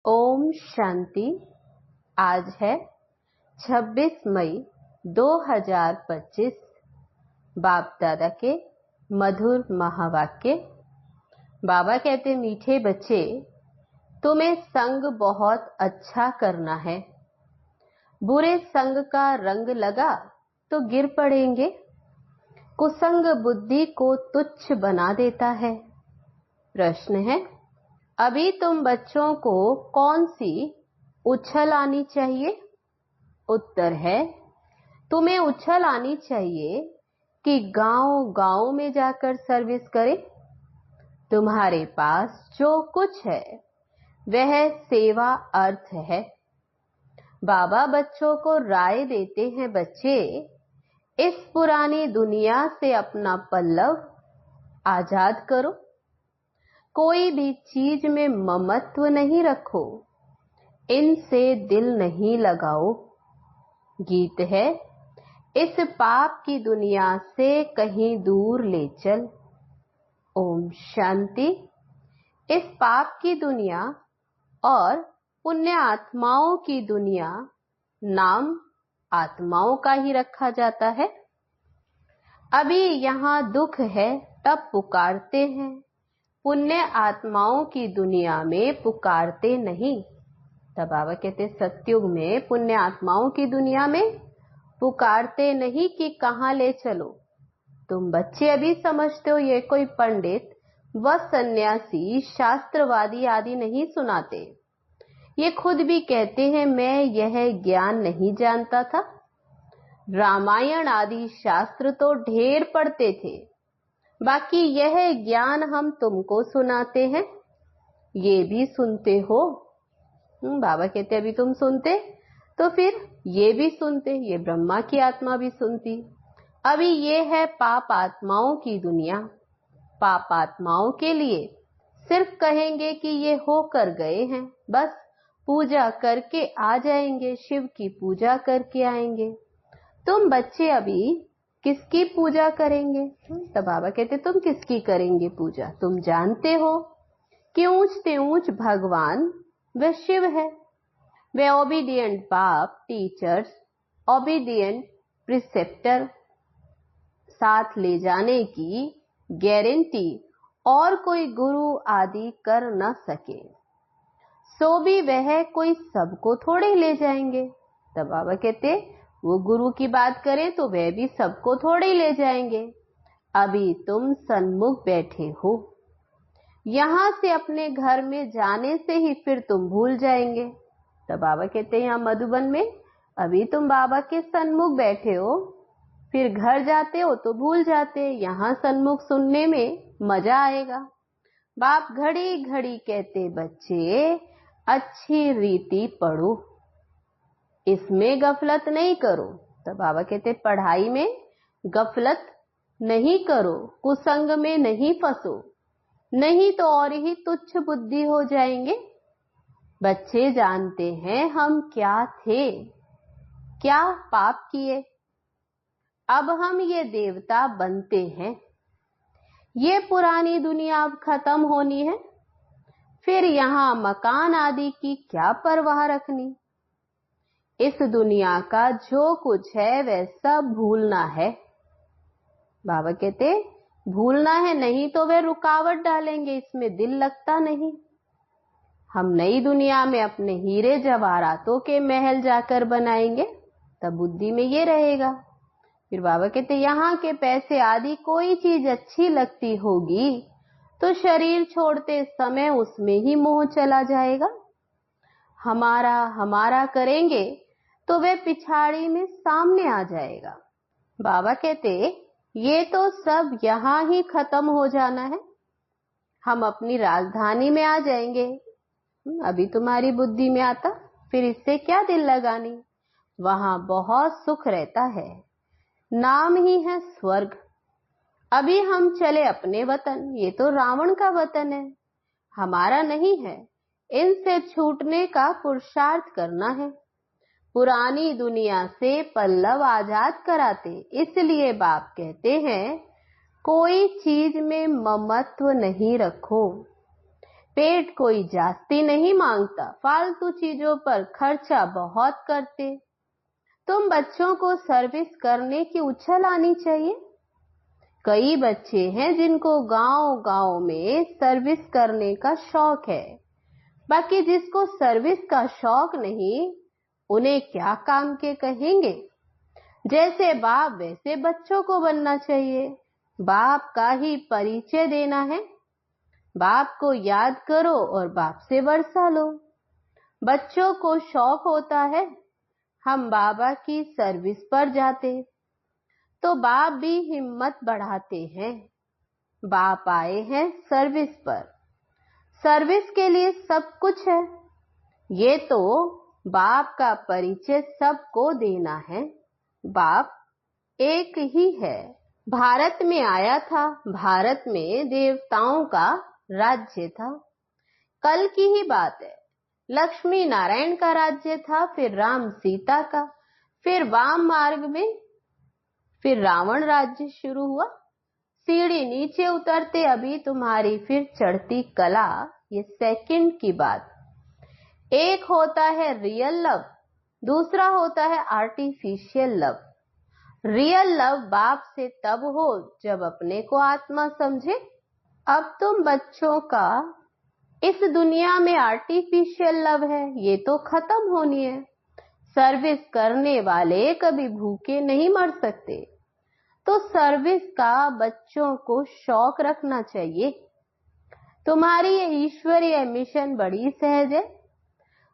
ओम शांति। आज है 26 मई 2025। बाप दादा के मधुर महावाक्य। बाबा कहते, मीठे बच्चे, तुम्हें संग बहुत अच्छा करना है। बुरे संग का रंग लगा तो गिर पड़ेंगे। कुसंग बुद्धि को तुच्छ बना देता है। प्रश्न है, अभी तुम बच्चों को कौन सी उछल आनी चाहिए? उत्तर है, तुम्हें उछल आनी चाहिए कि गांव-गांव में जाकर सर्विस करे। तुम्हारे पास जो कुछ है वह सेवा अर्थ है। बाबा बच्चों को राय देते हैं, बच्चे, इस पुरानी दुनिया से अपना पल्लव आजाद करो। कोई भी चीज में ममत्व नहीं रखो। इनसे दिल नहीं लगाओ। गीत है, इस पाप की दुनिया से कहीं दूर ले चल। ओम शांति। इस पाप की दुनिया और पुण्य आत्माओं की दुनिया नाम आत्माओं का ही रखा जाता है। अभी यहाँ दुख है तब पुकारते हैं। पुण्य आत्माओं की दुनिया में पुकारते नहीं। तब बाबा कहते, सतयुग में पुण्य आत्माओं की दुनिया में पुकारते नहीं कि कहाँ ले चलो। तुम बच्चे अभी समझते हो ये कोई पंडित व सन्यासी शास्त्रवादी आदि नहीं सुनाते। ये खुद भी कहते हैं, मैं यह ज्ञान नहीं जानता था। रामायण आदि शास्त्र तो ढेर पढ़ते थे, बाकी यह ज्ञान हम तुमको सुनाते हैं। ये भी सुनते हो? बाबा कहते, अभी तुम सुनते तो फिर ये भी सुनते। ये ब्रह्मा की आत्मा भी सुनती। अभी ये है पाप आत्माओं की दुनिया। पाप आत्माओं के लिए सिर्फ कहेंगे कि ये होकर गए हैं, बस पूजा करके आ जाएंगे, शिव की पूजा करके आएंगे। तुम बच्चे अभी किसकी पूजा करेंगे? तब बाबा कहते, तुम किसकी करेंगे पूजा? तुम जानते हो कि ऊंच से ऊंच भगवान वह शिव है। वह ओबीडियंट बाप, टीचर्स, ओबीडियंट प्रिसेप्टर साथ ले जाने की गारंटी और कोई गुरु आदि कर न सके। सो भी वह कोई सबको थोड़े ले जाएंगे। तब बाबा कहते, वो गुरु की बात करें तो वह भी सबको थोड़े ही ले जाएंगे। अभी तुम सन्मुख बैठे हो। यहां से अपने घर में जाने से ही फिर तुम भूल जाएंगे। तब बाबा कहते हैं, यहाँ मधुबन में अभी तुम बाबा के सन्मुख बैठे हो, फिर घर जाते हो तो भूल जाते। यहाँ सन्मुख सुनने में मजा आएगा। बाप घड़ी घड़ी कहते, बच्चे अच्छी रीति पढ़ो, इसमें गफलत नहीं करो। तो बाबा कहते, पढ़ाई में गफलत नहीं करो, कुसंग में नहीं फंसो, नहीं तो और ही तुच्छ बुद्धि हो जाएंगे। बच्चे जानते हैं हम क्या थे, क्या पाप किए। अब हम ये देवता बनते हैं। ये पुरानी दुनिया अब खत्म होनी है, फिर यहाँ मकान आदि की क्या परवाह रखनी। इस दुनिया का जो कुछ है वह सब भूलना है। बाबा कहते, भूलना है, नहीं तो वे रुकावट डालेंगे, इसमें दिल लगता नहीं। हम नई दुनिया में अपने हीरे जवाहरातों के महल जाकर बनाएंगे, तब बुद्धि में ये रहेगा। फिर बाबा कहते, यहाँ के पैसे आदि कोई चीज अच्छी लगती होगी तो शरीर छोड़ते समय उसमें ही मोह चला जाएगा। हमारा हमारा करेंगे तो वे पिछाड़ी में सामने आ जाएगा। बाबा कहते, ये तो सब यहाँ ही खत्म हो जाना है। हम अपनी राजधानी में आ जाएंगे। अभी तुम्हारी बुद्धि में आता, फिर इससे क्या दिल लगानी। वहां बहुत सुख रहता है, नाम ही है स्वर्ग। अभी हम चले अपने वतन, ये तो रावण का वतन है, हमारा नहीं है। इनसे छूटने का पुरुषार्थ करना है। पुरानी दुनिया से पल्लव आजाद कराते, इसलिए बाप कहते हैं, कोई चीज में ममत्व नहीं रखो। पेट कोई जास्ती नहीं मांगता, फालतू चीजों पर खर्चा बहुत करते। तुम बच्चों को सर्विस करने की उछल आनी चाहिए। कई बच्चे हैं जिनको गांव-गांव में सर्विस करने का शौक है, बाकी जिसको सर्विस का शौक नहीं, उन्हें क्या काम के कहेंगे। जैसे बाप वैसे बच्चों को बनना चाहिए। बाप का ही परिचय देना है। बाप को याद करो और बाप से वर्षा लो। बच्चों को शौक होता है हम बाबा की सर्विस पर जाते, तो बाप भी हिम्मत बढ़ाते हैं। बाप आए हैं सर्विस पर। सर्विस के लिए सब कुछ है। ये तो बाप का परिचय सबको देना है। बाप एक ही है। भारत में आया था। भारत में देवताओं का राज्य था। कल की ही बात है। लक्ष्मी नारायण का राज्य था, फिर राम सीता का, फिर वाम मार्ग में फिर रावण राज्य शुरू हुआ। सीढ़ी नीचे उतरते अभी तुम्हारी फिर चढ़ती कला। ये सेकंड की बात। एक होता है रियल लव, दूसरा होता है आर्टिफिशियल लव। रियल लव बाप से तब हो जब अपने को आत्मा समझे। अब तुम बच्चों का इस दुनिया में आर्टिफिशियल लव है, ये तो खत्म होनी है। सर्विस करने वाले कभी भूखे नहीं मर सकते, तो सर्विस का बच्चों को शौक रखना चाहिए। तुम्हारी ये ईश्वरीय मिशन बड़ी सहज है।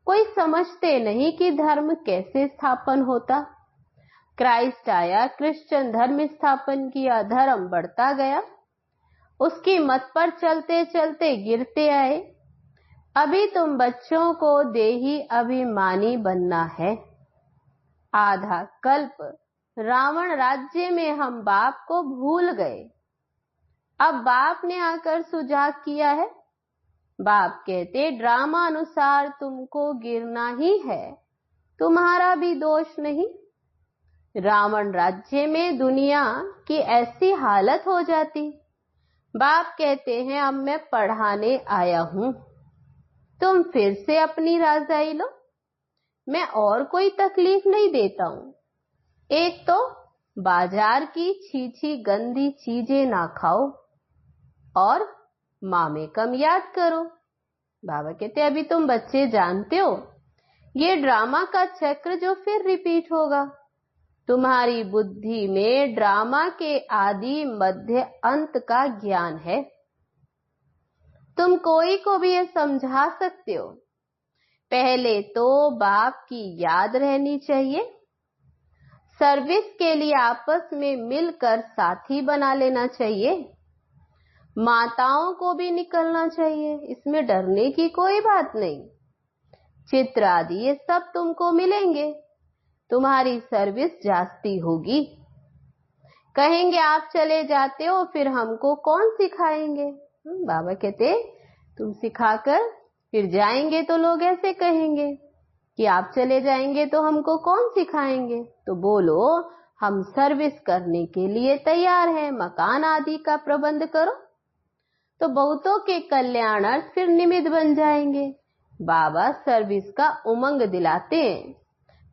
कोई समझते नहीं कि धर्म कैसे स्थापन होता। क्राइस्ट आया, क्रिश्चियन धर्म स्थापन किया, धर्म बढ़ता गया। उसकी मत पर चलते चलते गिरते आए। अभी तुम बच्चों को देही अभिमानी बनना है। आधा कल्प रावण राज्य में हम बाप को भूल गए। अब बाप ने आकर सुझाव किया है। बाप कहते ड्रामा अनुसार तुमको गिरना ही है, तुम्हारा भी दोष नहीं। रावण राज्य में दुनिया की ऐसी हालत हो जाती। बाप कहते हैं अब मैं पढ़ाने आया हूं, तुम फिर से अपनी राजाई लो। मैं और कोई तकलीफ नहीं देता हूं। एक तो बाजार की छीछी गंदी चीजें ना खाओ और माँ में कम याद करो। बाबा कहते अभी तुम बच्चे जानते हो ये ड्रामा का चक्र जो फिर रिपीट होगा। तुम्हारी बुद्धि में ड्रामा के आदि मध्य अंत का ज्ञान है। तुम कोई को भी ये समझा सकते हो। पहले तो बाप की याद रहनी चाहिए। सर्विस के लिए आपस में मिलकर साथी बना लेना चाहिए। माताओं को भी निकलना चाहिए, इसमें डरने की कोई बात नहीं। चित्र आदि ये सब तुमको मिलेंगे। तुम्हारी सर्विस जास्ती होगी। कहेंगे आप चले जाते हो फिर हमको कौन सिखाएंगे। बाबा कहते तुम सिखाकर फिर जाएंगे तो लोग ऐसे कहेंगे कि आप चले जाएंगे तो हमको कौन सिखाएंगे। तो बोलो हम सर्विस करने के लिए तैयार हैं, मकान आदि का प्रबंध करो। तो बहुतों के कल्याणार्थ फिर निमित्त बन जाएंगे। बाबा सर्विस का उमंग दिलाते हैं।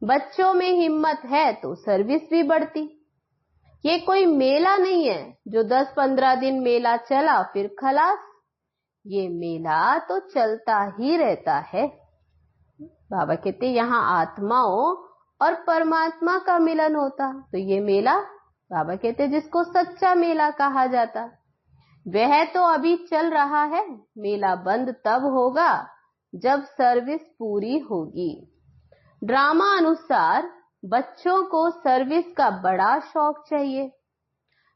बच्चों में हिम्मत है तो सर्विस भी बढ़ती। ये कोई मेला नहीं है जो 10-15 दिन मेला चला फिर खलास। ये मेला तो चलता ही रहता है। बाबा कहते यहाँ आत्माओं और परमात्मा का मिलन होता, तो ये मेला बाबा कहते जिसको सच्चा मेला कहा जाता वह तो अभी चल रहा है। मेला बंद तब होगा जब सर्विस पूरी होगी। ड्रामा अनुसार बच्चों को सर्विस का बड़ा शौक चाहिए।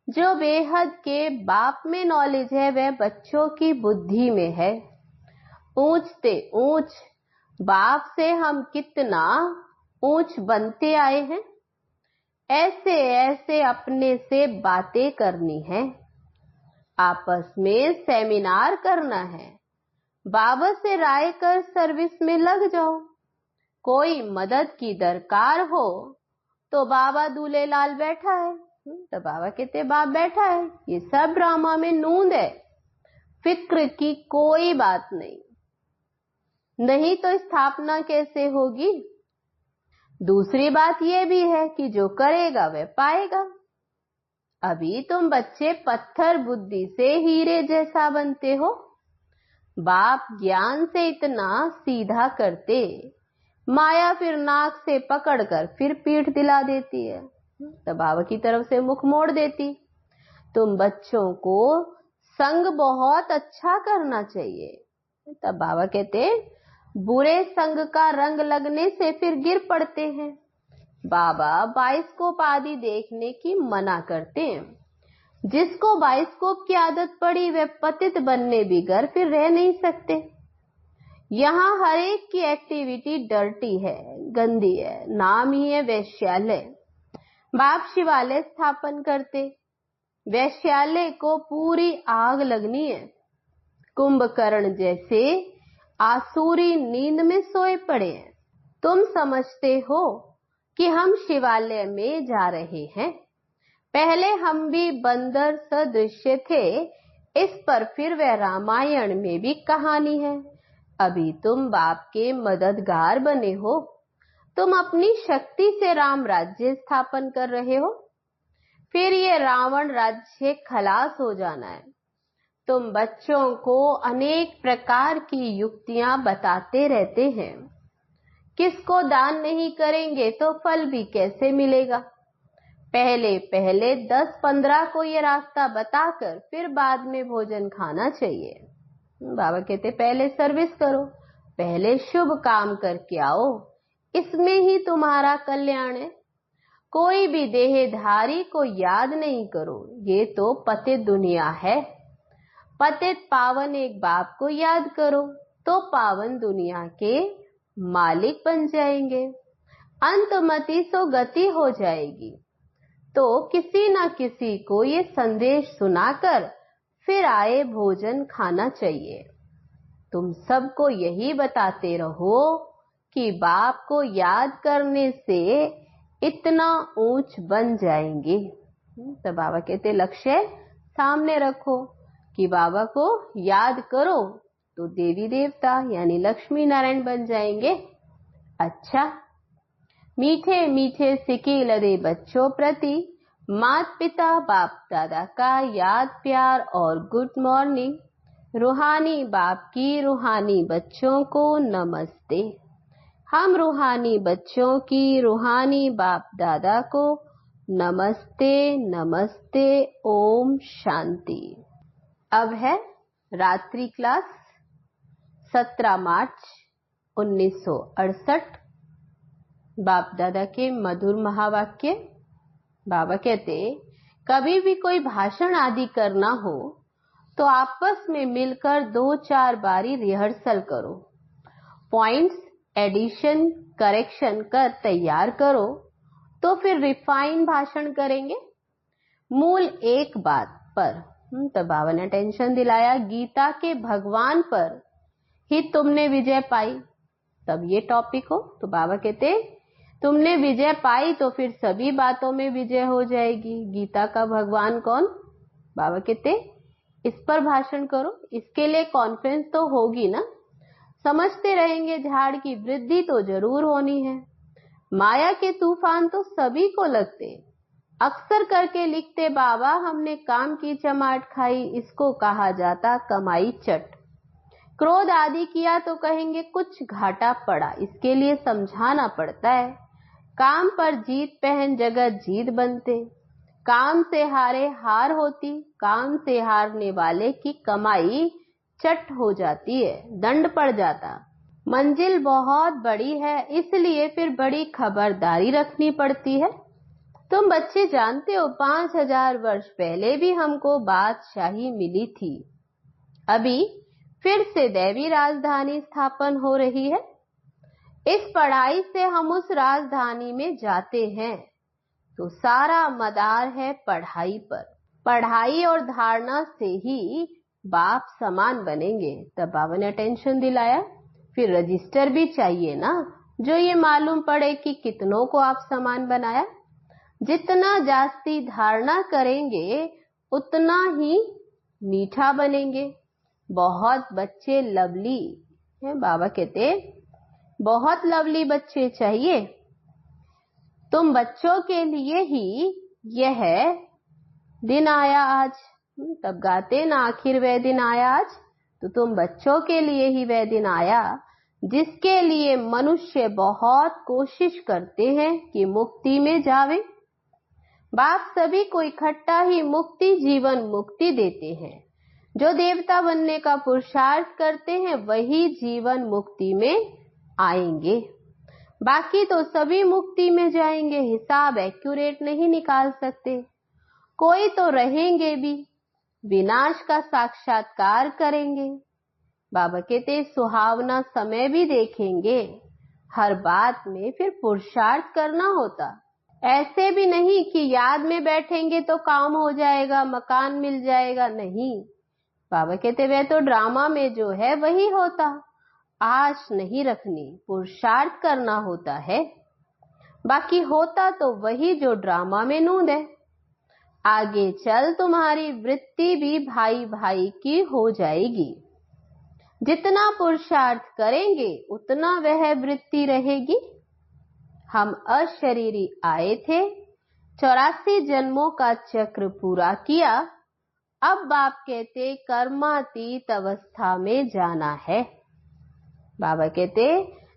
जो बेहद के बाप में नॉलेज है वह बच्चों की बुद्धि में है। ऊंचते ऊंच बाप से हम कितना ऊंच बनते आए हैं। ऐसे ऐसे अपने से बातें करनी है। आपस में सेमिनार करना है। बाबा से राय कर सर्विस में लग जाओ। कोई मदद की दरकार हो तो बाबा दूल्हे लाल बैठा है। तो बाबा कहते बाप बैठा है। ये सब ड्रामा में नूंद है। फिक्र की कोई बात नहीं। नहीं तो स्थापना कैसे होगी। दूसरी बात यह भी है कि जो करेगा वह पाएगा। अभी तुम बच्चे पत्थर बुद्धि से हीरे जैसा बनते हो। बाप ज्ञान से इतना सीधा करते, माया फिर नाक से पकड़कर फिर पीठ दिला देती है, तब बाबा की तरफ से मुख मोड़ देती। तुम बच्चों को संग बहुत अच्छा करना चाहिए। तब बाबा कहते बुरे संग का रंग लगने से फिर गिर पड़ते हैं। बाबा बाइस्कोप आदि देखने की मना करते हैं। जिसको बाइस्कोप की आदत पड़ी वह पतित बनने बिगर फिर रह नहीं सकते। यहाँ हर एक की एक्टिविटी डर्टी है, गंदी है, नाम ही है वैश्यालय। बाप शिवालय स्थापन करते, वैश्यालय को पूरी आग लगनी है। कुंभकर्ण जैसे आसुरी नींद में सोए पड़े हैं। तुम समझते हो कि हम शिवालय में जा रहे हैं। पहले हम भी बंदर सदृश्य थे, इस पर फिर वह रामायण में भी कहानी है। अभी तुम बाप के मददगार बने हो। तुम अपनी शक्ति से राम राज्य स्थापन कर रहे हो, फिर ये रावण राज्य खलास हो जाना है। तुम बच्चों को अनेक प्रकार की युक्तियां बताते रहते हैं। किसको दान नहीं करेंगे तो फल भी कैसे मिलेगा। पहले पहले 10-15 को ये रास्ता बताकर फिर बाद में भोजन खाना चाहिए। बाबा कहते पहले सर्विस करो, पहले शुभ काम करके आओ, इसमें ही तुम्हारा कल्याण है। कोई भी देहधारी को याद नहीं करो, ये तो पतित दुनिया है। पतित पावन एक बाप को याद करो तो पावन दुनिया के मालिक बन जाएंगे। अंतमति सो गति हो जाएगी। तो किसी न किसी को ये संदेश सुनाकर फिर आए भोजन खाना चाहिए। तुम सबको यही बताते रहो कि बाप को याद करने से इतना ऊंच बन जाएंगे। तो बाबा कहते लक्ष्य सामने रखो कि बाबा को याद करो तो देवी देवता यानी लक्ष्मी नारायण बन जाएंगे। अच्छा, मीठे मीठे सिके लदे बच्चों प्रति माता पिता बाप दादा का याद प्यार और गुड मॉर्निंग। रूहानी बाप की रूहानी बच्चों को नमस्ते। हम रूहानी बच्चों की रूहानी बाप दादा को नमस्ते नमस्ते। ओम शांति। अब है रात्रि क्लास 17 मार्च 1968। बाप दादा के मधुर महावाक्य। बाबा कहते कभी भी कोई भाषण आदि करना हो तो आपस में मिलकर 2-4 बारी रिहर्सल करो। पॉइंट्स एडिशन करेक्शन कर तैयार करो तो फिर रिफाइन भाषण करेंगे। मूल एक बात पर तो बाबा ने टेंशन दिलाया, गीता के भगवान पर ही तुमने विजय पाई, तब ये टॉपिक हो। तो बाबा कहते तुमने विजय पाई तो फिर सभी बातों में विजय हो जाएगी। गीता का भगवान कौन? बाबा कहते इस पर भाषण करो। इसके लिए कॉन्फ्रेंस तो होगी ना। समझते रहेंगे झाड़ की वृद्धि तो जरूर होनी है। माया के तूफान तो सभी को लगते। अक्सर करके लिखते बाबा हमने काम की चमाट खाई, इसको कहा जाता कमाई चट। क्रोध आदि किया तो कहेंगे कुछ घाटा पड़ा, इसके लिए समझाना पड़ता है। काम पर जीत पहन जगत जीत बनते। काम से हारे हार होती, काम से हारने वाले की कमाई चट हो जाती है, दंड पड़ जाता। मंजिल बहुत बड़ी है, इसलिए फिर बड़ी खबरदारी रखनी पड़ती है। तुम बच्चे जानते हो 5000 वर्ष पहले भी हमको बादशाही मिली थी। अभी फिर से दैवी राजधानी स्थापन हो रही है। इस पढ़ाई से हम उस राजधानी में जाते हैं तो सारा मदार है पढ़ाई पर। पढ़ाई और धारणा से ही बाप समान बनेंगे। तब बाबा ने टेंशन दिलाया, फिर रजिस्टर भी चाहिए ना, जो ये मालूम पड़े कि कितनों को आप समान बनाया। जितना जास्ती धारणा करेंगे उतना ही मीठा बनेंगे। बहुत बच्चे लवली है बाबा कहते बहुत लवली बच्चे चाहिए, तुम बच्चों के लिए ही यह दिन आया आज। तब गाते ना आखिर वह दिन आया आज, तो तुम बच्चों के लिए ही वह दिन आया जिसके लिए मनुष्य बहुत कोशिश करते हैं कि मुक्ति में जावे। बाप सभी को इकट्ठा ही मुक्ति जीवन मुक्ति देते हैं। जो देवता बनने का पुरुषार्थ करते हैं वही जीवन मुक्ति में आएंगे, बाकी तो सभी मुक्ति में जाएंगे। हिसाब एक्यूरेट नहीं निकाल सकते। कोई तो रहेंगे भी, विनाश का साक्षात्कार करेंगे। बाबा कहते सुहावना समय भी देखेंगे। हर बात में फिर पुरुषार्थ करना होता, ऐसे भी नहीं कि याद में बैठेंगे तो काम हो जाएगा, मकान मिल जाएगा। नहीं, बाबा कहते वह तो ड्रामा में जो है वही होता। आश नहीं रखनी, पुरुषार्थ करना होता है। बाकी होता तो वही जो ड्रामा में नूंद है। आगे चल तुम्हारी वृत्ति भी भाई भाई की हो जाएगी। जितना पुरुषार्थ करेंगे उतना वह वृत्ति रहेगी। हम अशरीरी आए थे, 84 जन्मों का चक्र पूरा किया। अब बाप कहते कर्मातीत अवस्था में जाना है। बाबा कहते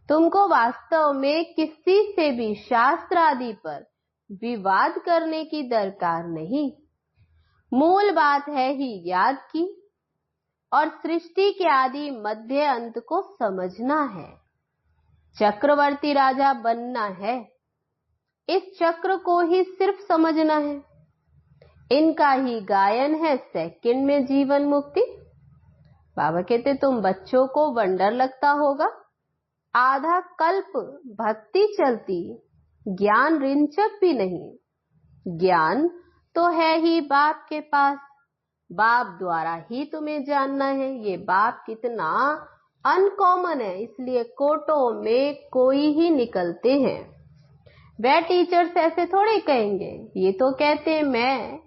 तुमको वास्तव में किसी से भी शास्त्र आदि पर विवाद करने की दरकार नहीं। मूल बात है ही याद की और सृष्टि के आदि मध्य अंत को समझना है। चक्रवर्ती राजा बनना है, इस चक्र को ही सिर्फ समझना है। इनका ही गायन है सेकंड में जीवन मुक्ति। बाबा कहते तुम बच्चों को वंडर लगता होगा, आधा कल्प भक्ति चलती, ज्ञान रिंचक भी नहीं। ज्ञान तो है ही बाप के पास, बाप द्वारा ही तुम्हें जानना है। ये बाप कितना अनकॉमन है, इसलिए कोटों में कोई ही निकलते हैं। वे टीचर्स ऐसे थोड़े कहेंगे, ये तो कहते हैं मैं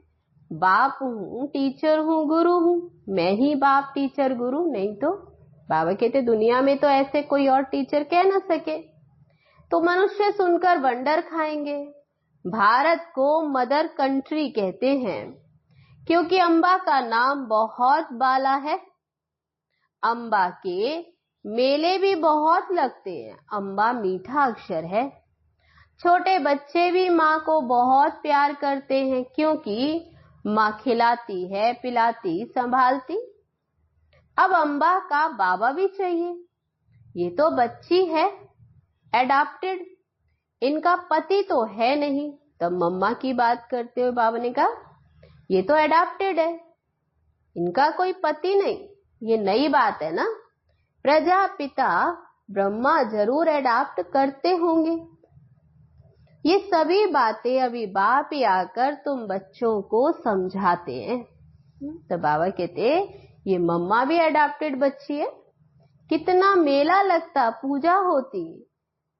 बाप हूँ, टीचर हूँ, गुरु हूँ, मैं ही बाप टीचर गुरु। नहीं तो बाबा कहते दुनिया में तो ऐसे कोई और टीचर कह ना सके। तो मनुष्य सुनकर वंडर खाएंगे। भारत को मदर कंट्री कहते हैं क्योंकि अम्बा का नाम बहुत बाला है। अम्बा के मेले भी बहुत लगते हैं। अम्बा मीठा अक्षर है। छोटे बच्चे भी माँ को बहुत प्यार करते हैं क्योंकि माँ खिलाती है, पिलाती, संभालती। अब अम्बा का बाबा भी चाहिए। ये तो बच्ची है, एडाप्टेड, इनका पति तो है नहीं। तब मम्मा की बात करते हुए बाबा ने कहा ये तो एडाप्टेड है, इनका कोई पति नहीं। ये नई बात है ना। प्रजापिता ब्रह्मा जरूर एडाप्ट करते होंगे। ये सभी बातें अभी बाप ही आकर तुम बच्चों को समझाते हैं। तो बाबा कहते ये मम्मा भी एडाप्टेड बच्ची है। कितना मेला लगता, पूजा होती,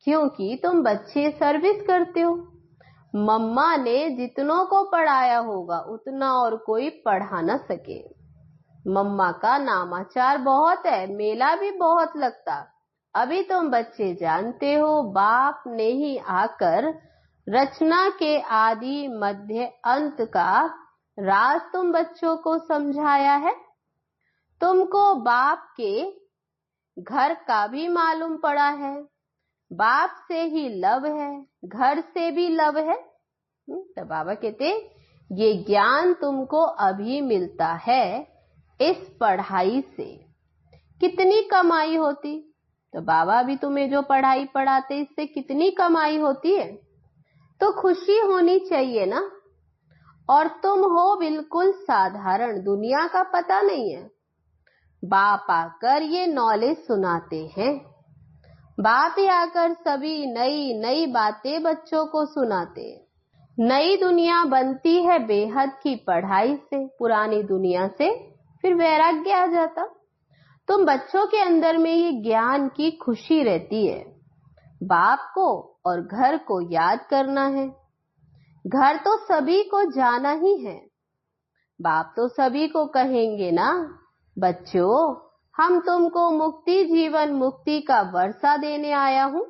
क्योंकि तुम बच्चे सर्विस करते हो। मम्मा ने जितनों को पढ़ाया होगा उतना और कोई पढ़ा ना सके। मम्मा का नामाचार बहुत है, मेला भी बहुत लगता। अभी तुम बच्चे जानते हो बाप ने ही आकर रचना के आदि मध्य अंत का राज तुम बच्चों को समझाया है। तुमको बाप के घर का भी मालूम पड़ा है। बाप से ही लव है, घर से भी लव है। तो बाबा कहते ये ज्ञान तुमको अभी मिलता है इस पढ़ाई से। कितनी कमाई होती? तो बाबा भी तुम्हें जो पढ़ाई पढ़ाते इससे कितनी कमाई होती है? तो खुशी होनी चाहिए ना। और तुम हो बिल्कुल साधारण, दुनिया का पता नहीं है। बाप आकर ये नॉलेज सुनाते हैं। बाप ही आकर सभी नई नई बातें बच्चों को सुनाते हैं। नई दुनिया बनती है बेहद की पढ़ाई से। पुरानी दुनिया से फिर वैराग्य आ जाता। तुम बच्चों के अंदर में ये ज्ञान की खुशी रहती है। बाप को और घर को याद करना है। घर तो सभी को जाना ही है। बाप तो सभी को कहेंगे ना, बच्चों हम तुमको मुक्ति जीवन मुक्ति का वर्षा देने आया हूं,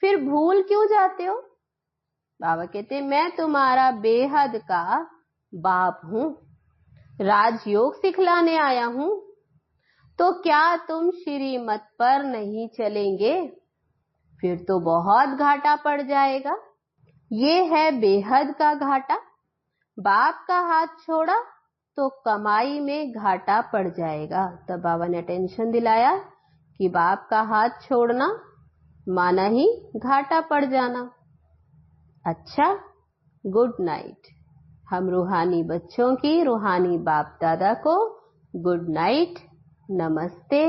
फिर भूल क्यों जाते हो? बाबा कहते मैं तुम्हारा बेहद का बाप हूं, राजयोग सिखलाने आया हूं, तो क्या तुम श्रीमत पर नहीं चलेंगे? फिर तो बहुत घाटा पड़ जाएगा। ये है बेहद का घाटा। बाप का हाथ छोड़ा तो कमाई में घाटा पड़ जाएगा। तब बाबा ने अटेंशन दिलाया कि बाप का हाथ छोड़ना माना ही घाटा पड़ जाना। अच्छा, गुड नाइट। हम रूहानी बच्चों की रूहानी बाप दादा को गुड नाइट, नमस्ते,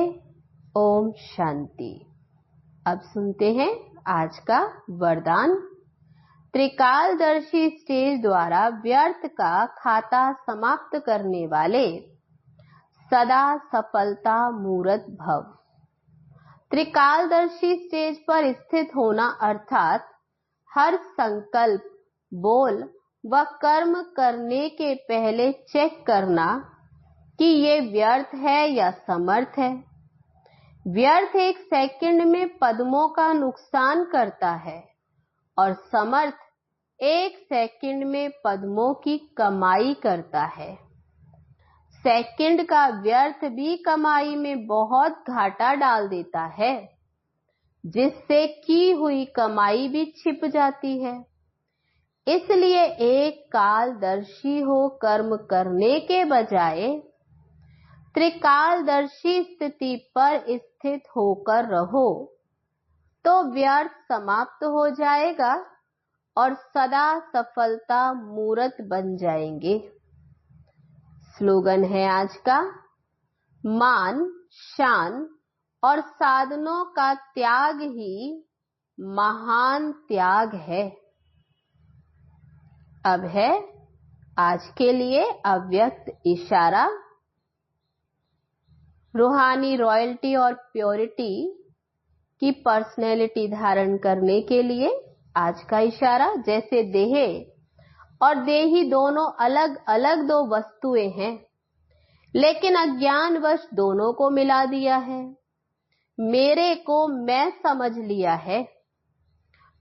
ओम शांति। अब सुनते हैं आज का वरदान। त्रिकालदर्शी स्टेज द्वारा व्यर्थ का खाता समाप्त करने वाले सदा सफलता मूर्त भव। त्रिकालदर्शी स्टेज पर स्थित होना अर्थात हर संकल्प, बोल व कर्म करने के पहले चेक करना कि ये व्यर्थ है या समर्थ है। व्यर्थ 1 सेकंड में पद्मों का नुकसान करता है और समर्थ 1 सेकंड में पद्मों की कमाई करता है। सेकंड का व्यर्थ भी कमाई में बहुत घाटा डाल देता है, जिससे की हुई कमाई भी छिप जाती है। इसलिए एक कालदर्शी हो कर्म करने के बजाय त्रिकालदर्शी स्थिति पर स्थित होकर रहो, तो व्यर्थ समाप्त हो जाएगा और सदा सफलता मूर्त बन जाएंगे। स्लोगन है आज का, मान, शान और साधनों का त्याग ही महान त्याग है। अब है आज के लिए अव्यक्त इशारा। रूहानी रॉयल्टी और प्योरिटी की पर्सनैलिटी धारण करने के लिए आज का इशारा, जैसे देह और देही दोनों अलग अलग 2 वस्तुएं हैं, लेकिन अज्ञानवश दोनों को मिला दिया है। मेरे को मैं समझ लिया है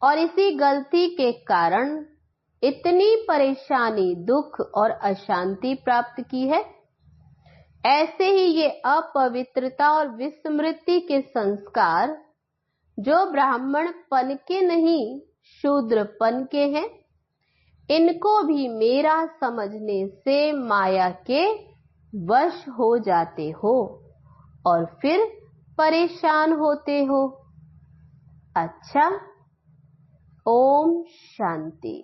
और इसी गलती के कारण इतनी परेशानी, दुख और अशांति प्राप्त की है। ऐसे ही ये अपवित्रता और विस्मृति के संस्कार जो ब्राह्मणपन के नहीं शूद्रपन के हैं, इनको भी मेरा समझने से माया के वश हो जाते हो और फिर परेशान होते हो। अच्छा, ओम शांति।